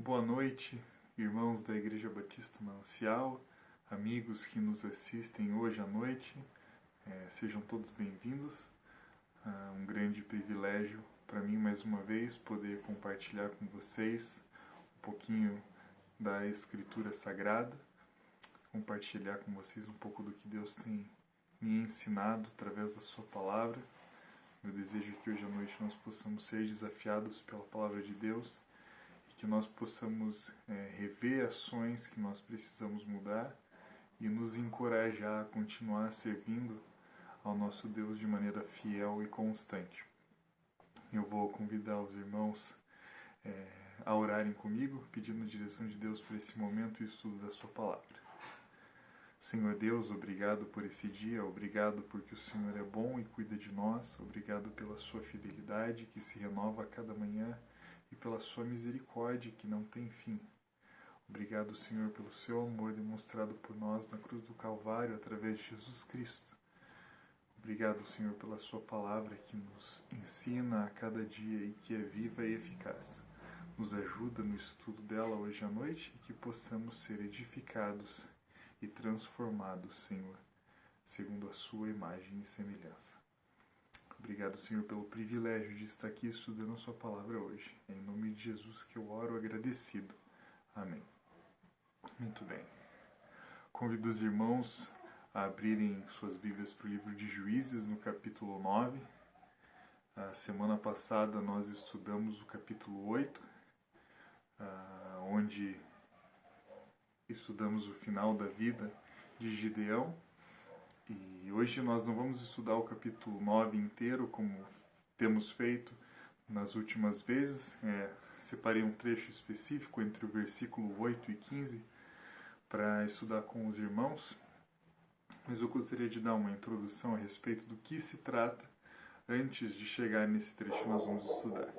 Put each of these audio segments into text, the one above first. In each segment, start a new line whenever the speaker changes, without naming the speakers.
Boa noite, irmãos da Igreja Batista Manancial, amigos que nos assistem hoje à noite, sejam todos bem-vindos. Um grande privilégio para mim, mais uma vez, poder compartilhar com vocês um pouquinho da Escritura Sagrada, compartilhar com vocês um pouco do que Deus tem me ensinado através da sua palavra. Meu desejo é que hoje à noite nós possamos ser desafiados pela palavra de Deus, que nós possamos rever ações que nós precisamos mudar e nos encorajar a continuar servindo ao nosso Deus de maneira fiel e constante. Eu vou convidar os irmãos a orarem comigo, pedindo a direção de Deus para esse momento e estudo da sua palavra. Senhor Deus, obrigado por esse dia, obrigado porque o Senhor é bom e cuida de nós, obrigado pela sua fidelidade que se renova a cada manhã, e pela sua misericórdia que não tem fim. Obrigado, Senhor, pelo seu amor demonstrado por nós na cruz do Calvário através de Jesus Cristo. Obrigado, Senhor, pela sua palavra que nos ensina a cada dia e que é viva e eficaz. Nos ajuda no estudo dela hoje à noite e que possamos ser edificados e transformados, Senhor, segundo a sua imagem e semelhança. Obrigado, Senhor, pelo privilégio de estar aqui estudando a sua palavra hoje. É em nome de Jesus que eu oro agradecido. Amém. Muito bem. Convido os irmãos a abrirem suas Bíblias para o livro de Juízes, no capítulo 9. A semana passada nós estudamos o capítulo 8, onde estudamos o final da vida de Gideão. E hoje nós não vamos estudar o capítulo 9 inteiro, como temos feito nas últimas vezes. Separei um trecho específico entre o versículo 8 e 15 para estudar com os irmãos. Mas eu gostaria de dar uma introdução a respeito do que se trata antes de chegar nesse trecho que nós vamos estudar.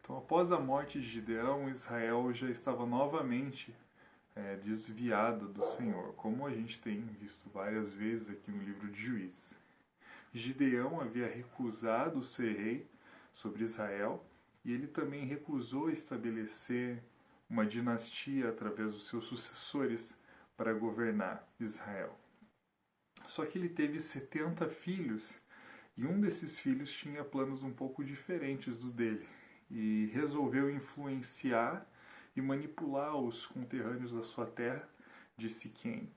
Então, após a morte de Gideão, Israel já estava novamente desviada do Senhor, como a gente tem visto várias vezes aqui no livro de Juízes. Gideão havia recusado ser rei sobre Israel e ele também recusou estabelecer uma dinastia através dos seus sucessores para governar Israel. Só que ele teve 70 filhos e um desses filhos tinha planos um pouco diferentes dos dele e resolveu influenciar e manipular os conterrâneos da sua terra, de Siquém,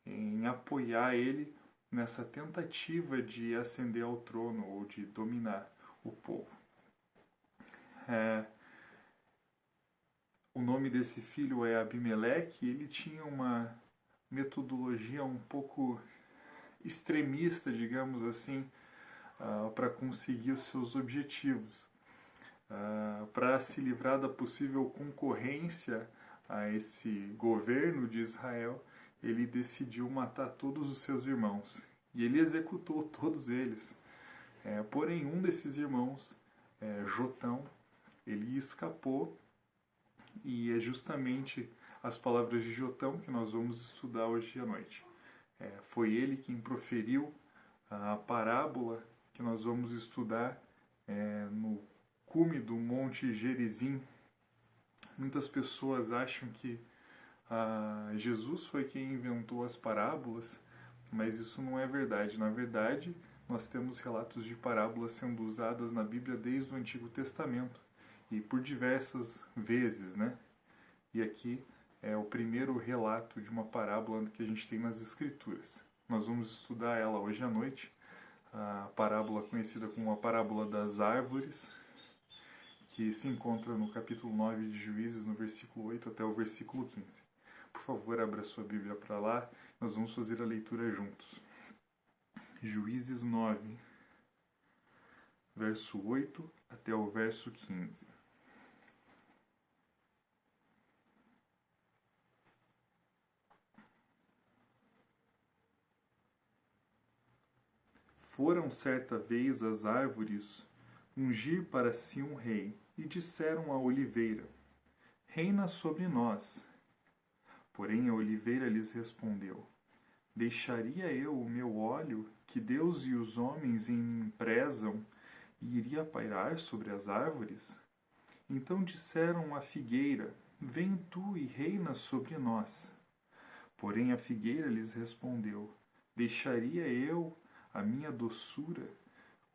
em apoiar ele nessa tentativa de ascender ao trono ou de dominar o povo. O nome desse filho é Abimeleque e ele tinha uma metodologia um pouco extremista, digamos assim, para conseguir os seus objetivos. Para se livrar da possível concorrência a esse governo de Israel, ele decidiu matar todos os seus irmãos. E ele executou todos eles. Porém, um desses irmãos, Jotão, ele escapou. E é justamente as palavras de Jotão que nós vamos estudar hoje à noite. Foi ele quem proferiu a parábola que nós vamos estudar no cume do Monte Gerizim. Muitas pessoas acham que Jesus foi quem inventou as parábolas, mas isso não é verdade. Na verdade, nós temos relatos de parábolas sendo usadas na Bíblia desde o Antigo Testamento e por diversas vezes, né? E aqui é o primeiro relato de uma parábola que a gente tem nas Escrituras. Nós vamos estudar ela hoje à noite, a parábola conhecida como a parábola das árvores, que se encontra no capítulo 9 de Juízes, no versículo 8 até o versículo 15. Por favor, abra sua Bíblia para lá, nós vamos fazer a leitura juntos. Juízes 9, verso 8 até o verso 15. Foram certa vez as árvores ungir para si um rei, e disseram à oliveira: reina sobre nós. Porém a oliveira lhes respondeu: deixaria eu o meu óleo, que Deus e os homens em mim prezam, e iria pairar sobre as árvores? Então disseram à figueira: Vem tu e reina sobre nós. Porém a figueira lhes respondeu: Deixaria eu a minha doçura,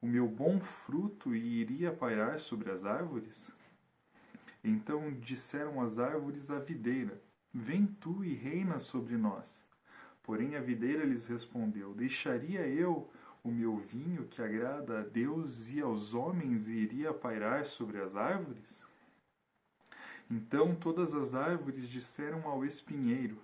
o meu bom fruto, e iria pairar sobre as árvores? Então disseram as árvores à videira: Vem tu e reina sobre nós. Porém a videira lhes respondeu: Deixaria eu o meu vinho, que agrada a Deus e aos homens, e iria pairar sobre as árvores? Então todas as árvores disseram ao espinheiro: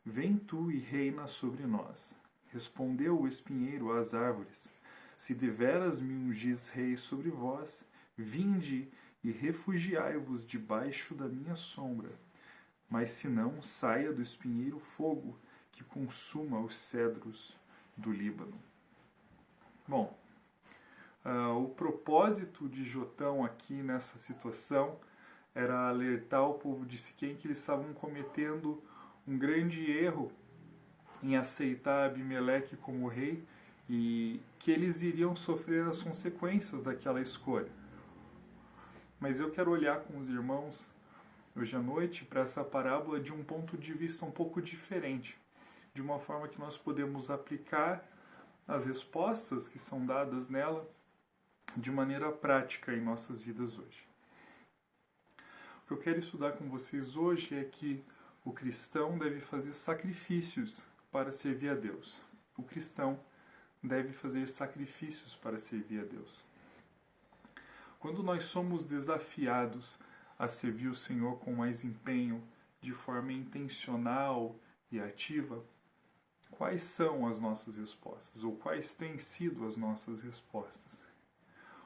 Vem tu e reina sobre nós. Respondeu o espinheiro às árvores: Se deveras me ungis rei sobre vós, vinde e refugiai-vos debaixo da minha sombra. Mas se não, saia do espinheiro fogo, que consuma os cedros do Líbano. Bom, o propósito de Jotão aqui nessa situação era alertar o povo de Siquém que eles estavam cometendo um grande erro em aceitar Abimeleque como rei e que eles iriam sofrer as consequências daquela escolha. Mas eu quero olhar com os irmãos hoje à noite para essa parábola de um ponto de vista um pouco diferente, de uma forma que nós podemos aplicar as respostas que são dadas nela de maneira prática em nossas vidas hoje. O que eu quero estudar com vocês hoje é que o cristão deve fazer sacrifícios para servir a Deus. O cristão deve fazer sacrifícios para servir a Deus. Quando nós somos desafiados a servir o Senhor com mais empenho, de forma intencional e ativa, quais são as nossas respostas? Ou quais têm sido as nossas respostas?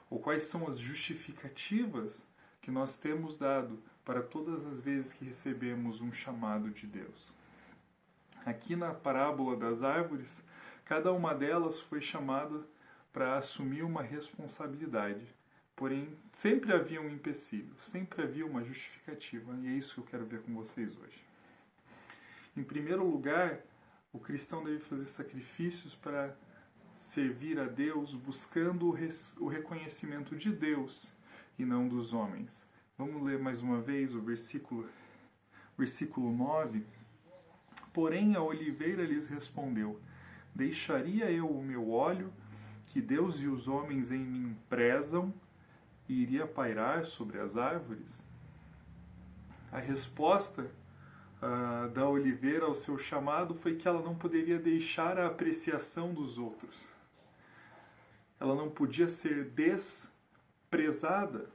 Ou quais são as justificativas que nós temos dado para todas as vezes que recebemos um chamado de Deus? Aqui na parábola das árvores, cada uma delas foi chamada para assumir uma responsabilidade. Porém, sempre havia um empecilho, sempre havia uma justificativa, e é isso que eu quero ver com vocês hoje. Em primeiro lugar, o cristão deve fazer sacrifícios para servir a Deus, buscando o reconhecimento de Deus e não dos homens. Vamos ler mais uma vez o versículo 9. Porém a oliveira lhes respondeu: Deixaria eu o meu óleo, que Deus e os homens em mim prezam, e iria pairar sobre as árvores? A resposta da oliveira ao seu chamado foi que ela não poderia deixar a apreciação dos outros. Ela não podia ser desprezada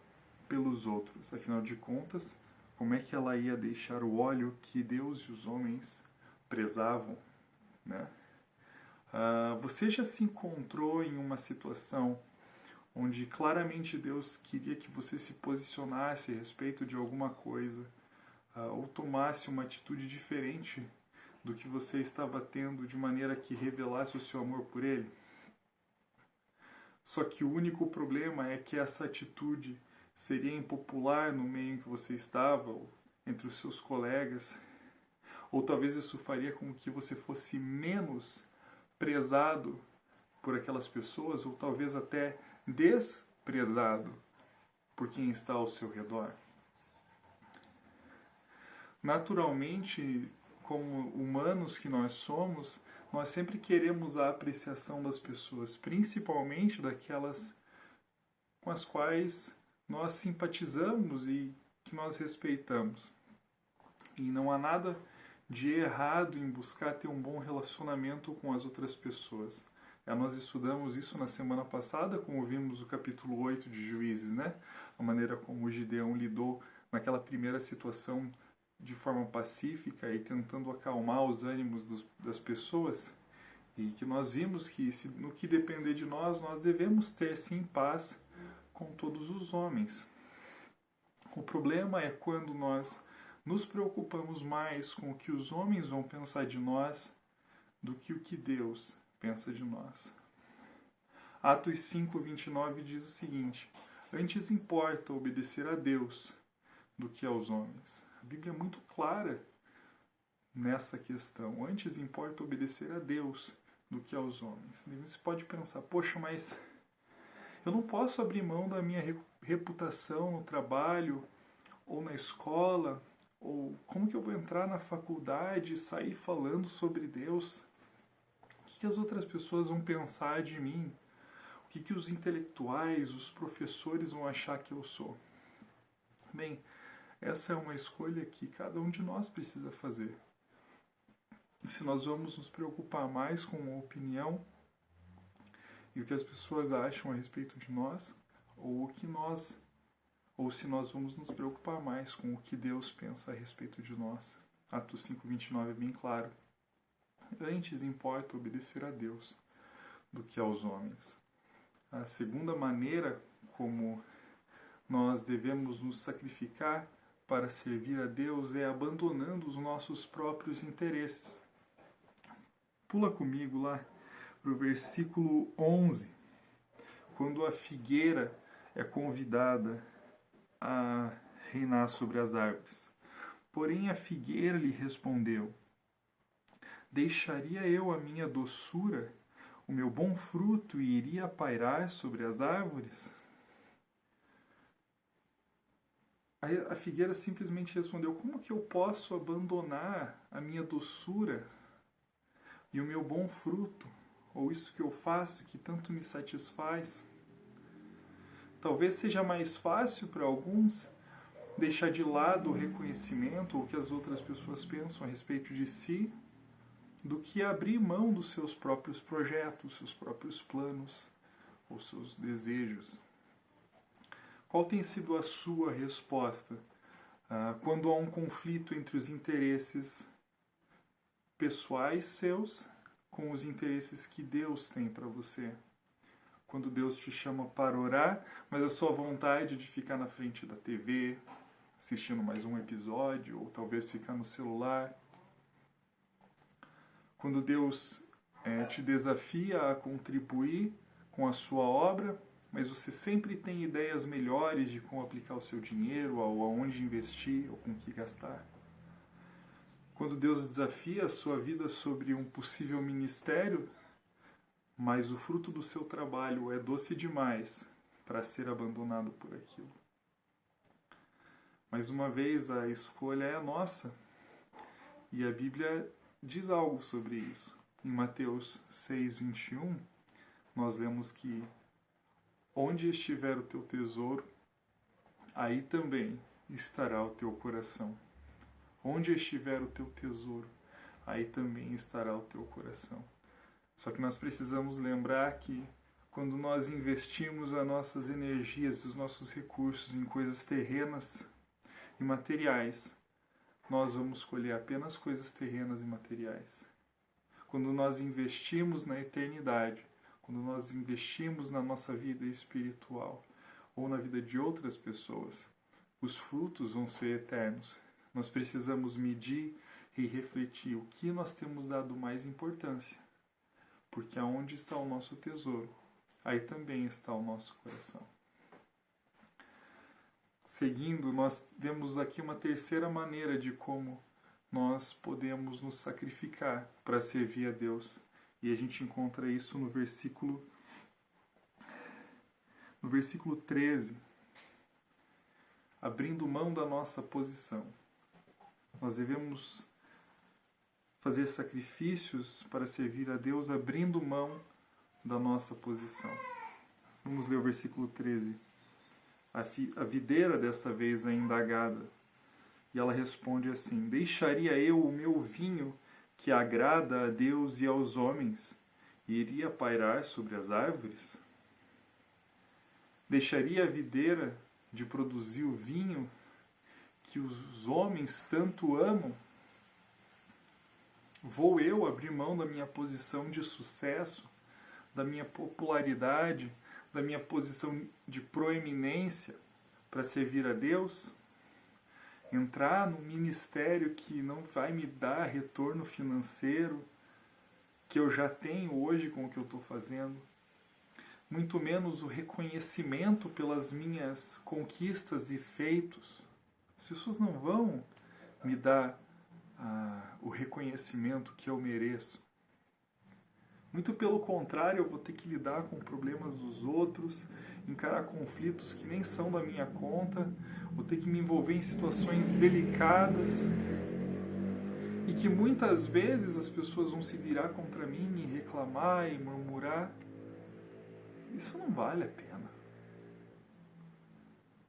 pelos outros. Afinal de contas, como é que ela ia deixar o óleo que Deus e os homens prezavam, né? Você já se encontrou em uma situação onde claramente Deus queria que você se posicionasse a respeito de alguma coisa, ou tomasse uma atitude diferente do que você estava tendo, de maneira que revelasse o seu amor por Ele? Só que o único problema é que essa atitude seria impopular no meio em que você estava, ou entre os seus colegas, ou talvez isso faria com que você fosse menos prezado por aquelas pessoas, ou talvez até desprezado por quem está ao seu redor. Naturalmente, como humanos que nós somos, nós sempre queremos a apreciação das pessoas, principalmente daquelas com as quais nós simpatizamos e que nós respeitamos. E não há nada de errado em buscar ter um bom relacionamento com as outras pessoas. Nós estudamos isso na semana passada, como vimos o capítulo 8 de Juízes, né? A maneira como o Gideão lidou naquela primeira situação de forma pacífica e tentando acalmar os ânimos das pessoas. E que nós vimos que, no que depender de nós, nós devemos ter sim paz com todos os homens. O problema é quando nós nos preocupamos mais com o que os homens vão pensar de nós do que o que Deus pensa de nós. Atos 5:29 diz o seguinte: Antes importa obedecer a Deus do que aos homens. A Bíblia é muito clara nessa questão. Antes importa obedecer a Deus do que aos homens. E você pode pensar, poxa, mas eu não posso abrir mão da minha reputação no trabalho, ou na escola, ou como que eu vou entrar na faculdade e sair falando sobre Deus? O que as outras pessoas vão pensar de mim? O que os intelectuais, os professores vão achar que eu sou? Bem, essa é uma escolha que cada um de nós precisa fazer. Se nós vamos nos preocupar mais com a opinião e o que as pessoas acham a respeito de nós, ou se nós vamos nos preocupar mais com o que Deus pensa a respeito de nós. Atos 5:29 é bem claro. Antes importa obedecer a Deus do que aos homens. A segunda maneira como nós devemos nos sacrificar para servir a Deus é abandonando os nossos próprios interesses. Pula comigo lá para o versículo 11, quando a figueira é convidada a reinar sobre as árvores. Porém a figueira lhe respondeu: deixaria eu a minha doçura, o meu bom fruto, e iria pairar sobre as árvores? A figueira simplesmente respondeu: como que eu posso abandonar a minha doçura e o meu bom fruto, ou isso que eu faço que tanto me satisfaz? Talvez seja mais fácil para alguns deixar de lado o reconhecimento ou o que as outras pessoas pensam a respeito de si, do que abrir mão dos seus próprios projetos, seus próprios planos ou seus desejos. Qual tem sido a sua resposta quando há um conflito entre os interesses pessoais seus com os interesses que Deus tem para você? Quando Deus te chama para orar, mas a sua vontade de ficar na frente da TV, assistindo mais um episódio, ou talvez ficar no celular. Quando Deus te desafia a contribuir com a sua obra, mas você sempre tem ideias melhores de como aplicar o seu dinheiro, ou aonde investir, ou com o que gastar. Quando Deus desafia a sua vida sobre um possível ministério, mas o fruto do seu trabalho é doce demais para ser abandonado por aquilo. Mais uma vez, a escolha é nossa. E a Bíblia diz algo sobre isso. Em Mateus 6:21, nós lemos que onde estiver o teu tesouro, aí também estará o teu coração. Onde estiver o teu tesouro, aí também estará o teu coração. Só que nós precisamos lembrar que quando nós investimos as nossas energias, os nossos recursos em coisas terrenas e materiais, nós vamos colher apenas coisas terrenas e materiais. Quando nós investimos na eternidade, quando nós investimos na nossa vida espiritual ou na vida de outras pessoas, os frutos vão ser eternos. Nós precisamos medir e refletir o que nós temos dado mais importância. Porque aonde está o nosso tesouro, aí também está o nosso coração. Seguindo, nós vemos aqui uma terceira maneira de como nós podemos nos sacrificar para servir a Deus. E a gente encontra isso no versículo 13. Abrindo mão da nossa posição. Nós devemos fazer sacrifícios para servir a Deus abrindo mão da nossa posição. Vamos ler o versículo 13. A videira dessa vez é indagada, e ela responde assim: deixaria eu o meu vinho que agrada a Deus e aos homens, e iria pairar sobre as árvores? Deixaria a videira de produzir o vinho que os homens tanto amam? Vou eu abrir mão da minha posição de sucesso, da minha popularidade, da minha posição de proeminência para servir a Deus? Entrar num ministério que não vai me dar retorno financeiro que eu já tenho hoje com o que eu estou fazendo? Muito menos o reconhecimento pelas minhas conquistas e feitos. As pessoas não vão me dar o reconhecimento que eu mereço. Muito pelo contrário, eu vou ter que lidar com problemas dos outros, encarar conflitos que nem são da minha conta, vou ter que me envolver em situações delicadas e que muitas vezes as pessoas vão se virar contra mim e reclamar e murmurar. Isso não vale a pena.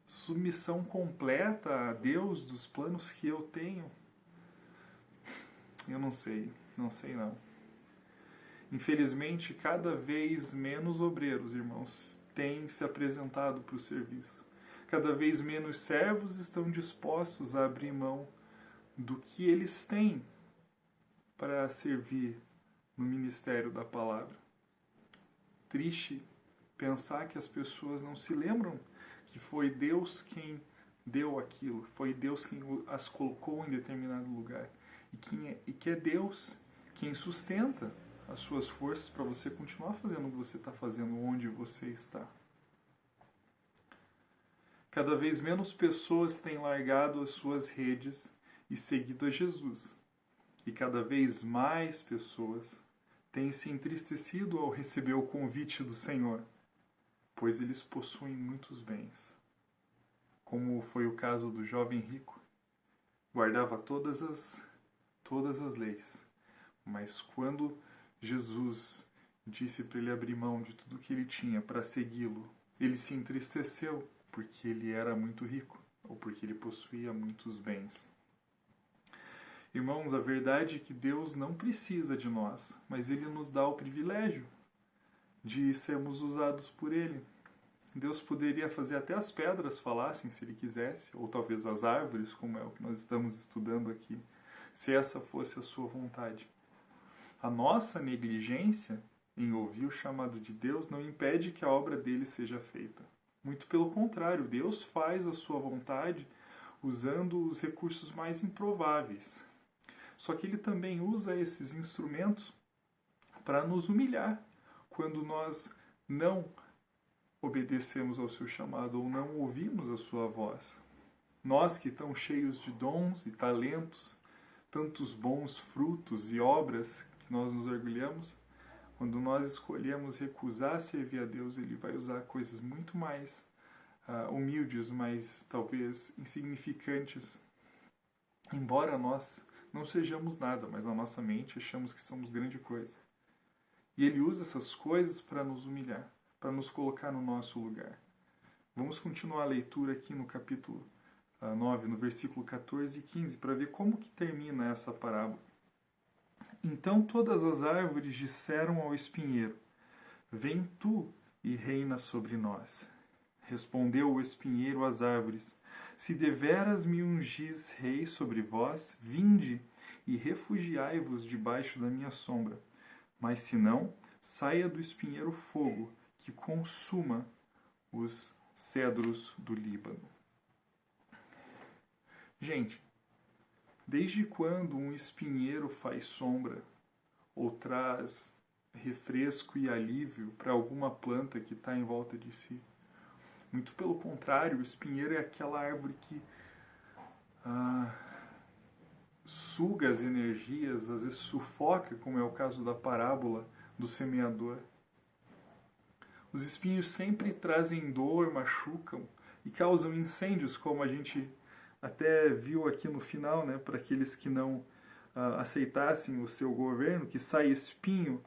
Submissão completa a Deus dos planos que eu tenho, eu não sei não. Infelizmente, cada vez menos obreiros, irmãos, têm se apresentado para o serviço. Cada vez menos servos estão dispostos a abrir mão do que eles têm para servir no ministério da palavra. Triste pensar que as pessoas não se lembram que foi Deus quem deu aquilo, foi Deus quem as colocou em determinado lugar, e que é Deus quem sustenta as suas forças para você continuar fazendo o que você está fazendo onde você está. Cada vez menos pessoas têm largado as suas redes e seguido a Jesus. E cada vez mais pessoas têm se entristecido ao receber o convite do Senhor, pois eles possuem muitos bens. Como foi o caso do jovem rico, guardava todas as leis, mas quando Jesus disse para ele abrir mão de tudo que ele tinha para segui-lo, ele se entristeceu porque ele era muito rico ou porque ele possuía muitos bens. Irmãos, a verdade é que Deus não precisa de nós, mas Ele nos dá o privilégio de sermos usados por Ele. Deus poderia fazer até as pedras falassem se Ele quisesse, ou talvez as árvores, como é o que nós estamos estudando aqui, se essa fosse a sua vontade. A nossa negligência em ouvir o chamado de Deus não impede que a obra dele seja feita. Muito pelo contrário, Deus faz a sua vontade usando os recursos mais improváveis. Só que ele também usa esses instrumentos para nos humilhar quando nós não obedecemos ao seu chamado ou não ouvimos a sua voz. Nós que estamos cheios de dons e talentos, tantos bons frutos e obras que nós nos orgulhamos, quando nós escolhemos recusar servir a Deus, Ele vai usar coisas muito mais humildes, mais talvez insignificantes. Embora nós não sejamos nada, mas na nossa mente achamos que somos grande coisa. E Ele usa essas coisas para nos humilhar, para nos colocar no nosso lugar. Vamos continuar a leitura aqui no capítulo 9, no versículo 14 e 15, para ver como que termina essa parábola. Então todas as árvores disseram ao espinheiro: Vem tu e reina sobre nós. Respondeu o espinheiro às árvores: Se deveras me ungis rei sobre vós, vinde e refugiai-vos debaixo da minha sombra. Mas se não, saia do espinheiro fogo, que consuma os cedros do Líbano. Gente, desde quando um espinheiro faz sombra ou traz refresco e alívio para alguma planta que está em volta de si? Muito pelo contrário, o espinheiro é aquela árvore que suga as energias, às vezes sufoca, como é o caso da parábola do semeador. Os espinhos sempre trazem dor, machucam e causam incêndios, como a gente até viu aqui no final, né, para aqueles que não aceitassem o seu governo, que sai espinho,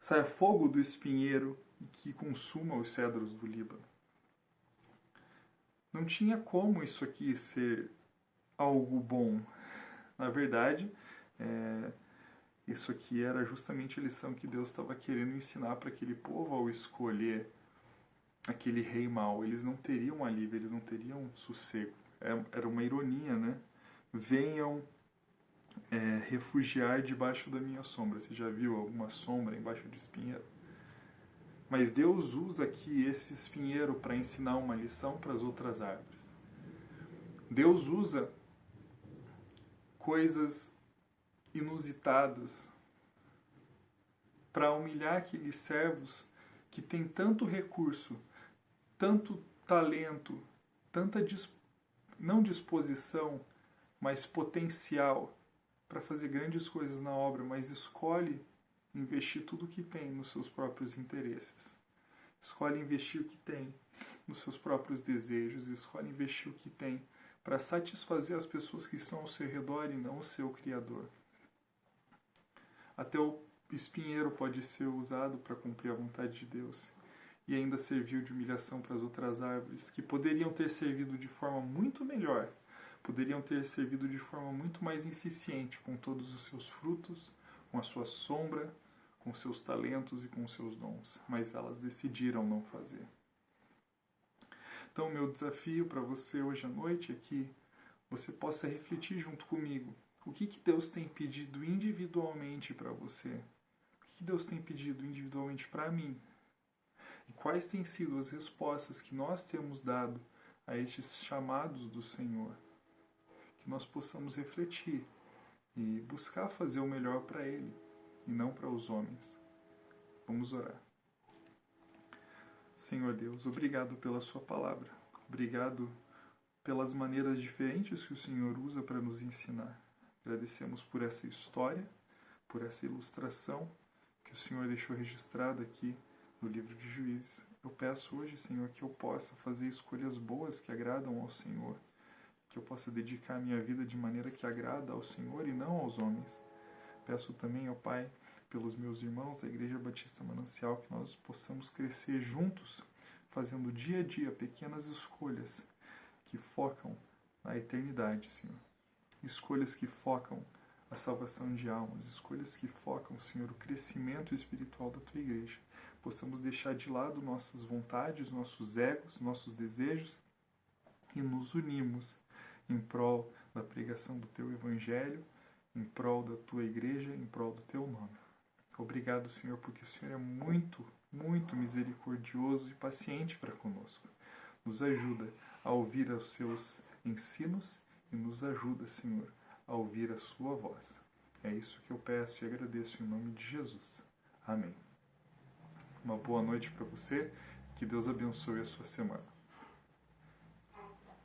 sai fogo do espinheiro e que consuma os cedros do Líbano. Não tinha como isso aqui ser algo bom. Na verdade, isso aqui era justamente a lição que Deus estava querendo ensinar para aquele povo ao escolher aquele rei mau. Eles não teriam alívio, eles não teriam sossego. Era uma ironia, né? Venham refugiar debaixo da minha sombra. Você já viu alguma sombra embaixo de espinheiro? Mas Deus usa aqui esse espinheiro para ensinar uma lição para as outras árvores. Deus usa coisas inusitadas para humilhar aqueles servos que têm tanto recurso, tanto talento, tanta não disposição, mas potencial para fazer grandes coisas na obra, mas escolhe investir tudo o que tem nos seus próprios interesses. Escolhe investir o que tem nos seus próprios desejos, escolhe investir o que tem para satisfazer as pessoas que estão ao seu redor e não o seu Criador. Até o espinheiro pode ser usado para cumprir a vontade de Deus e ainda serviu de humilhação para as outras árvores, que poderiam ter servido de forma muito melhor, poderiam ter servido de forma muito mais eficiente com todos os seus frutos, com a sua sombra, com seus talentos e com seus dons, mas elas decidiram não fazer. Então, o meu desafio para você hoje à noite é que você possa refletir junto comigo. O que Deus tem pedido individualmente para você? O que Deus tem pedido individualmente para mim? E quais têm sido as respostas que nós temos dado a estes chamados do Senhor? Que nós possamos refletir e buscar fazer o melhor para Ele e não para os homens. Vamos orar. Senhor Deus, obrigado pela sua palavra. Obrigado pelas maneiras diferentes que o Senhor usa para nos ensinar. Agradecemos por essa história, por essa ilustração que o Senhor deixou registrada aqui no livro de Juízes. Eu peço hoje, Senhor, que eu possa fazer escolhas boas que agradam ao Senhor, que eu possa dedicar a minha vida de maneira que agrada ao Senhor e não aos homens. Peço também, ó Pai, pelos meus irmãos da Igreja Batista Manancial, que nós possamos crescer juntos, fazendo dia a dia pequenas escolhas que focam na eternidade, Senhor. Escolhas que focam a salvação de almas, escolhas que focam, Senhor, o crescimento espiritual da Tua Igreja. Possamos deixar de lado nossas vontades, nossos egos, nossos desejos e nos unirmos em prol da pregação do Teu Evangelho, em prol da Tua Igreja, em prol do Teu nome. Obrigado, Senhor, porque o Senhor é muito, muito misericordioso e paciente para conosco. Nos ajuda a ouvir os Seus ensinos e nos ajuda, Senhor, a ouvir a Sua voz. É isso que eu peço e agradeço em nome de Jesus. Amém. Uma boa noite para você, que Deus abençoe a sua semana.